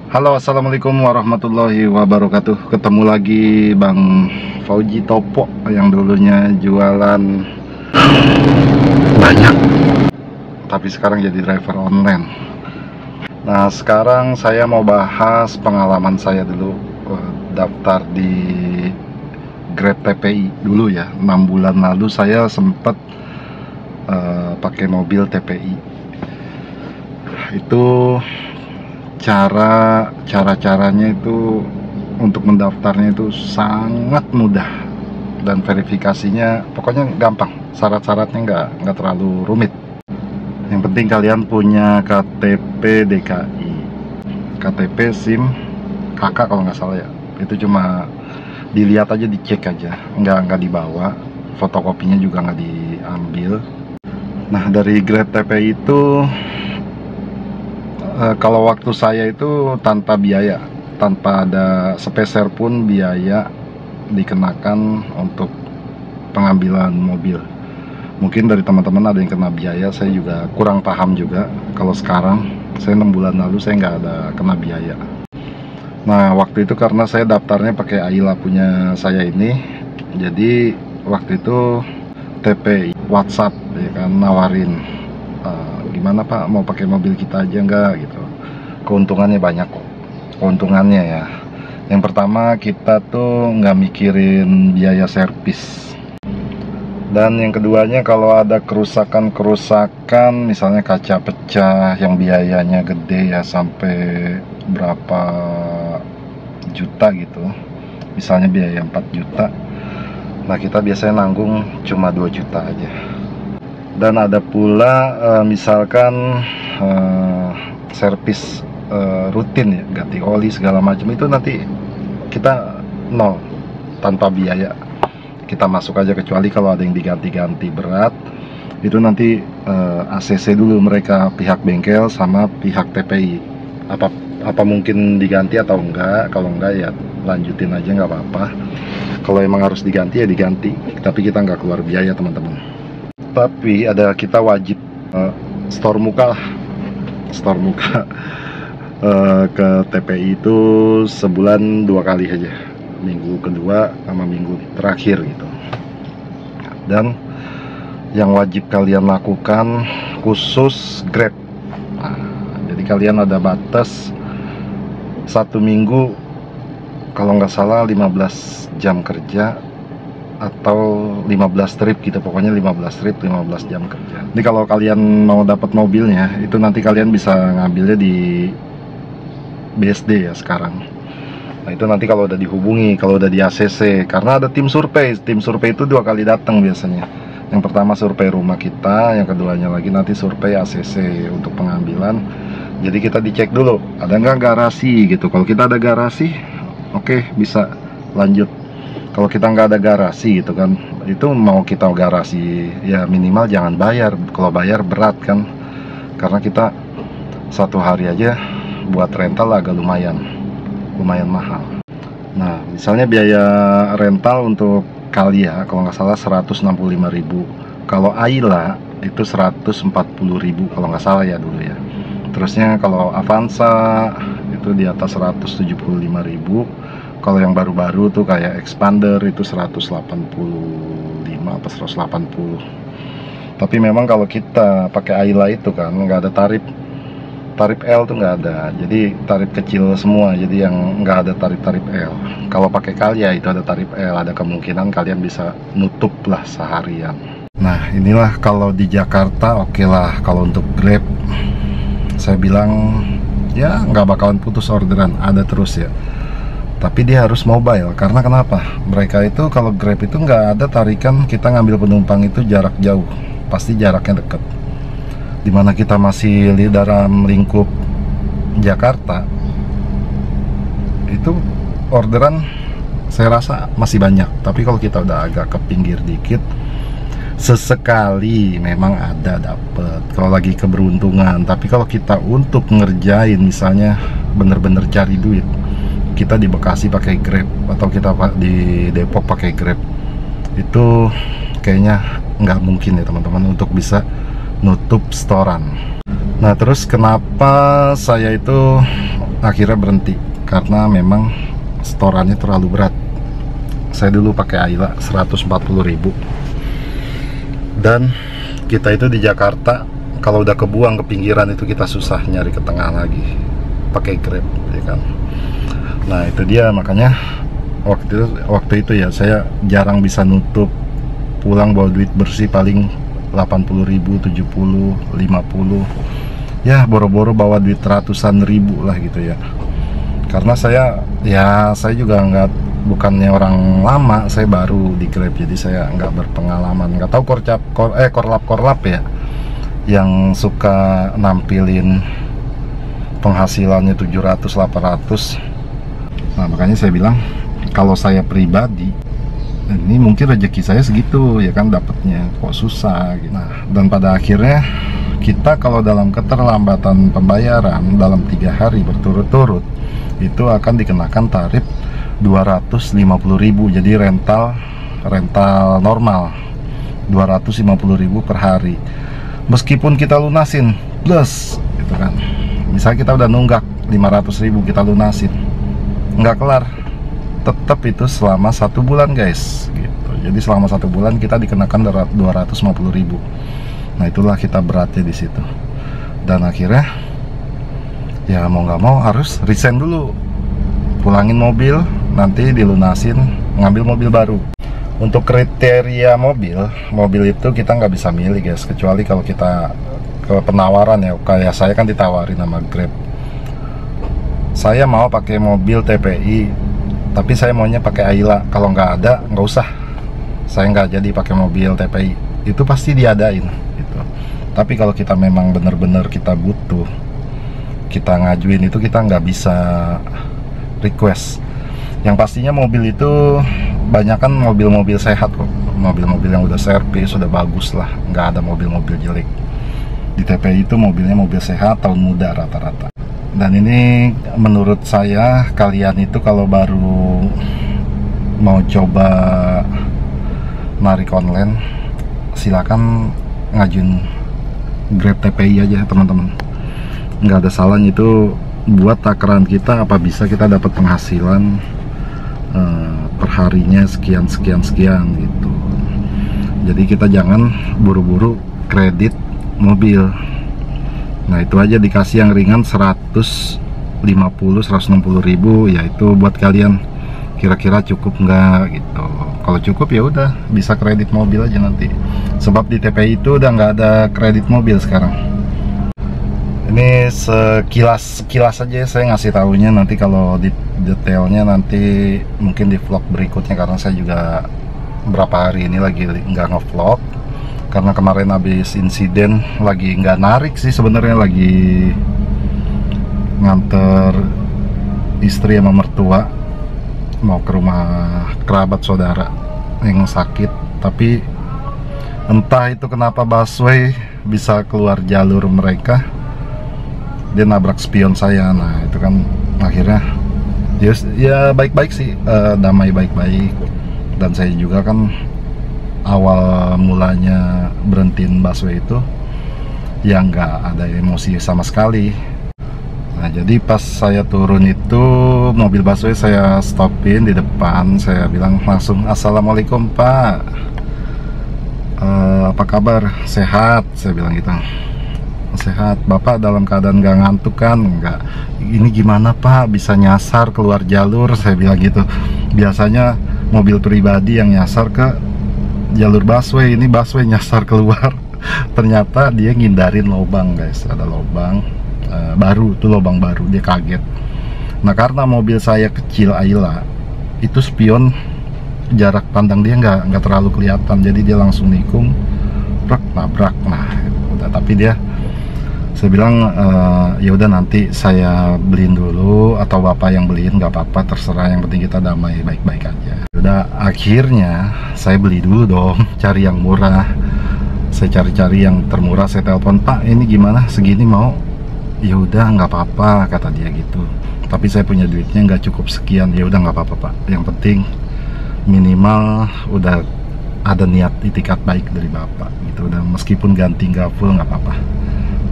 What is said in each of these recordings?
Halo, assalamualaikum warahmatullahi wabarakatuh. Ketemu lagi Bang Fauji Topo yang dulunya jualan banyak, tapi sekarang jadi driver online. Nah, sekarang saya mau bahas pengalaman saya dulu daftar di Grab TPI dulu ya. 6 bulan lalu saya sempat pakai mobil TPI. Itu caranya itu untuk mendaftarnya itu sangat mudah dan verifikasinya pokoknya gampang, syarat-syaratnya nggak terlalu rumit. Yang penting kalian punya KTP DKI, KTP SIM kakak kalau nggak salah ya. Itu cuma dilihat aja, dicek aja, nggak dibawa, fotokopinya juga nggak diambil. Nah, dari Grab TPI itu kalau waktu saya itu tanpa biaya, tanpa ada sepeser pun biaya dikenakan untuk pengambilan mobil. Mungkin dari teman-teman ada yang kena biaya, saya juga kurang paham juga. Kalau sekarang, saya 6 bulan lalu saya nggak ada kena biaya. Nah, waktu itu karena saya daftarnya pakai Ayla punya saya ini, jadi waktu itu TPI WhatsApp ya kan nawarin, gimana Pak, mau pakai mobil kita aja enggak gitu. Keuntungannya banyak kok, keuntungannya ya. Yang pertama, kita tuh nggak mikirin biaya servis. Dan yang keduanya, kalau ada kerusakan misalnya kaca pecah yang biayanya gede ya, sampai berapa juta gitu, misalnya biaya 4 juta, nah kita biasanya nanggung cuma 2 juta aja. Dan ada pula misalkan servis rutin ya, ganti oli segala macam, itu nanti kita nol, tanpa biaya. Kita masuk aja, kecuali kalau ada yang diganti-ganti berat, itu nanti ACC dulu mereka, pihak bengkel sama pihak TPI, apa mungkin diganti atau enggak. Kalau enggak ya lanjutin aja, nggak apa-apa. Kalau emang harus diganti ya diganti, tapi kita nggak keluar biaya teman-teman. Tapi ada, kita wajib store muka lah, store muka ke TPI itu sebulan 2 kali aja, minggu kedua sama minggu terakhir gitu. Dan yang wajib kalian lakukan khusus Grab, nah, jadi kalian ada batas 1 minggu kalau nggak salah 15 jam kerja atau 15 trip gitu, pokoknya 15 trip 15 jam kerja. Jadi kalau kalian mau dapat mobilnya itu nanti kalian bisa ngambilnya di BSD ya sekarang. Nah, itu nanti kalau udah dihubungi, kalau udah di ACC, karena ada tim survei itu 2 kali datang biasanya. Yang pertama survei rumah kita, yang keduanya lagi nanti survei ACC untuk pengambilan. Jadi kita dicek dulu ada nggak garasi gitu. Kalau kita ada garasi, oke, bisa lanjut. Kalau kita nggak ada garasi gitu kan, itu mau kita garasi ya minimal jangan bayar. Kalau bayar berat kan, karena kita 1 hari aja buat rental agak lumayan mahal. Nah, misalnya biaya rental untuk Kalia kalau nggak salah 165.000. Kalau Ayla itu 140.000 kalau nggak salah ya dulu ya. Terusnya kalau Avanza itu di atas 175.000. Kalau yang baru-baru tuh kayak Expander itu 185 atau 180. Tapi memang kalau kita pakai Ayla itu kan nggak ada tarif L tuh nggak ada, jadi tarif kecil semua, jadi yang nggak ada tarif L. Kalau pakai Kalia itu ada tarif L, ada kemungkinan kalian bisa nutup lah seharian. Nah, inilah kalau di Jakarta oke lah. Kalau untuk Grab saya bilang ya nggak bakalan putus orderan, ada terus ya. Tapi dia harus mobile, karena kenapa? Mereka itu kalau Grab itu nggak ada tarikan kita ngambil penumpang itu jarak jauh, pasti jaraknya dekat. Dimana kita masih dalam lingkup Jakarta, itu orderan saya rasa masih banyak. Tapi kalau kita udah agak ke pinggir dikit, sesekali memang ada dapet kalau lagi keberuntungan. Tapi kalau kita untuk ngerjain misalnya bener-bener cari duit, kita di Bekasi pakai Grab atau kita di Depok pakai Grab, itu kayaknya nggak mungkin ya teman-teman untuk bisa nutup storan. Nah, terus kenapa saya itu akhirnya berhenti karena memang setorannya terlalu berat. Saya dulu pakai Ayla 140.000, dan kita itu di Jakarta kalau udah kebuang ke pinggiran itu kita susah nyari ke tengah lagi pakai Grab, ya kan. Nah itu dia, makanya waktu itu ya saya jarang bisa nutup, pulang bawa duit bersih paling 80.000, 70, 50, ya boro-boro bawa duit ratusan ribu lah gitu ya. Karena saya juga bukannya orang lama, saya baru di Grab, jadi saya nggak berpengalaman, nggak tahu korlap ya yang suka nampilin penghasilannya 700, 800. Nah makanya saya bilang, kalau saya pribadi ini mungkin rezeki saya segitu ya kan, dapatnya kok susah gitu. Nah, dan pada akhirnya kita kalau dalam keterlambatan pembayaran dalam 3 hari berturut-turut itu akan dikenakan tarif 250.000. jadi rental normal 250.000 per hari, meskipun kita lunasin plus gitu kan. Misalnya kita udah nunggak 500.000, kita lunasin nggak kelar, tetap itu selama 1 bulan guys gitu. Jadi selama 1 bulan kita dikenakan 250.000. Nah itulah kita beratnya di situ. Dan akhirnya ya mau nggak mau harus resign dulu, pulangin mobil, nanti dilunasin, ngambil mobil baru. Untuk kriteria mobil itu kita nggak bisa milih guys, kecuali kalau kita ke penawaran ya. Kayak saya kan ditawarin sama Grab, saya mau pakai mobil TPI tapi saya maunya pakai Ayla, kalau nggak ada nggak usah, saya nggak jadi pakai mobil TPI, itu pasti diadain gitu. Tapi kalau kita memang bener-bener kita butuh, kita ngajuin itu, kita nggak bisa request. Yang pastinya mobil itu banyak kan mobil-mobil sehat kok, mobil-mobil yang udah servis, sudah bagus lah, nggak ada mobil-mobil jelek. Di TPI itu mobilnya mobil sehat, tahun muda rata-rata. Dan ini menurut saya, kalian itu kalau baru mau coba narik online, silakan ngajuin Grab TPI aja teman-teman. Nggak ada salahnya itu buat takaran kita, apa bisa kita dapat penghasilan perharinya sekian gitu. Jadi kita jangan buru-buru kredit mobil. Nah itu aja, dikasih yang ringan 150, 160.000, ya itu buat kalian kira-kira cukup nggak gitu. Kalau cukup ya udah bisa kredit mobil aja nanti, sebab di TPI itu udah nggak ada kredit mobil sekarang. Ini sekilas aja saya ngasih tahunya, nanti kalau di detailnya nanti mungkin di vlog berikutnya, karena saya juga berapa hari ini lagi nggak ngevlog karena kemarin habis insiden, lagi nggak narik sih sebenarnya, lagi nganter istri sama mertua mau ke rumah kerabat saudara yang sakit. Tapi entah itu kenapa busway bisa keluar jalur mereka, dia nabrak spion saya. Nah itu kan akhirnya ya baik-baik sih, damai baik-baik. Dan saya juga kan awal mulanya berhentiin busway itu ya nggak ada emosi sama sekali. Nah jadi pas saya turun itu mobil busway saya stopin di depan, saya bilang langsung, "Assalamualaikum Pak, apa kabar? Sehat?" Saya bilang gitu. "Sehat. Bapak dalam keadaan nggak ngantuk kan?" "Nggak." "Ini gimana Pak, bisa nyasar keluar jalur?" Saya bilang gitu. Biasanya mobil pribadi yang nyasar ke jalur busway, ini busway nyasar keluar. Ternyata dia ngindarin lubang guys, ada lubang baru, tuh lubang baru, dia kaget. Nah karena mobil saya kecil Ayla, itu spion jarak pandang dia nggak terlalu kelihatan, jadi dia langsung nikung, nabrak. Nah udah, tapi dia, saya bilang ya udah nanti saya beliin dulu atau bapak yang beliin, nggak apa-apa, terserah, yang penting kita damai baik-baik aja. Udah, akhirnya saya beli dulu dong, cari yang murah. Saya cari-cari yang termurah, saya telepon, "Pak ini gimana, segini mau?" "Ya udah nggak apa-apa," kata dia gitu, "tapi saya punya duitnya nggak cukup sekian." "Ya udah nggak apa-apa Pak, yang penting minimal udah ada niat itikat baik dari bapak gitu, udah meskipun ganti nggak full nggak apa-apa."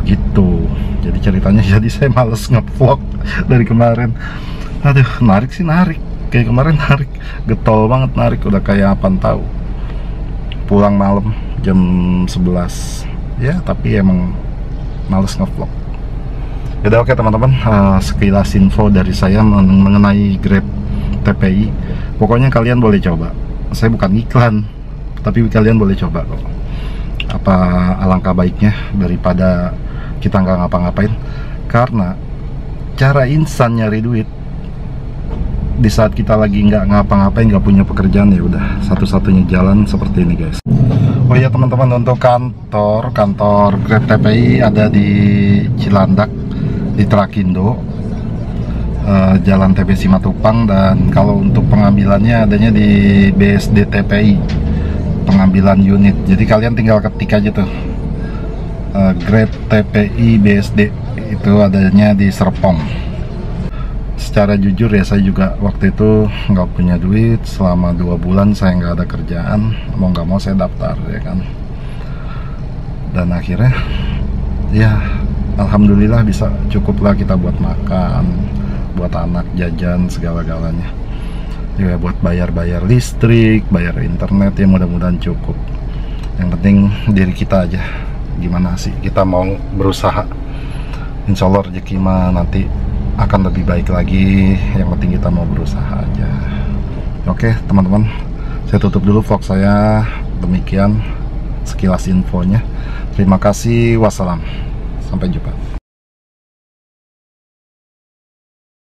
gitu. Jadi ceritanya jadi saya males nge-vlog dari kemarin. Aduh, narik sih narik, kayak kemarin narik, getol banget narik, udah kayak apaan tahu. Pulang malam jam 11 ya, tapi emang males nge-vlog. Yaudah, oke teman-teman, sekilas info dari saya mengenai Grab TPI. Pokoknya kalian boleh coba, saya bukan iklan, tapi kalian boleh coba kok. Apa alangkah baiknya daripada kita nggak ngapa-ngapain. Karena cara instan nyari duit di saat kita lagi nggak ngapa-ngapain, nggak punya pekerjaan, ya udah satu-satunya jalan seperti ini guys. Oh iya teman-teman, untuk kantor Grab TPI ada di Cilandak, di Trakindo, Jalan TP Simatupang. Dan kalau untuk pengambilannya adanya di BSD TPI, pengambilan unit. Jadi kalian tinggal ketik aja tuh, Grab TPI BSD, itu adanya di Serpong. Secara jujur ya, saya juga waktu itu nggak punya duit, selama 2 bulan saya nggak ada kerjaan, mau nggak mau saya daftar ya kan. Dan akhirnya ya alhamdulillah bisa cukup lah kita buat makan, buat anak jajan segala-galanya. Ya buat bayar listrik, bayar internet, ya mudah-mudahan cukup. Yang penting diri kita aja, gimana sih kita mau berusaha. Insya Allah rezeki mah nanti akan lebih baik lagi, yang penting kita mau berusaha aja. Oke teman-teman, saya tutup dulu vlog saya. Demikian sekilas infonya. Terima kasih, wassalam, sampai jumpa.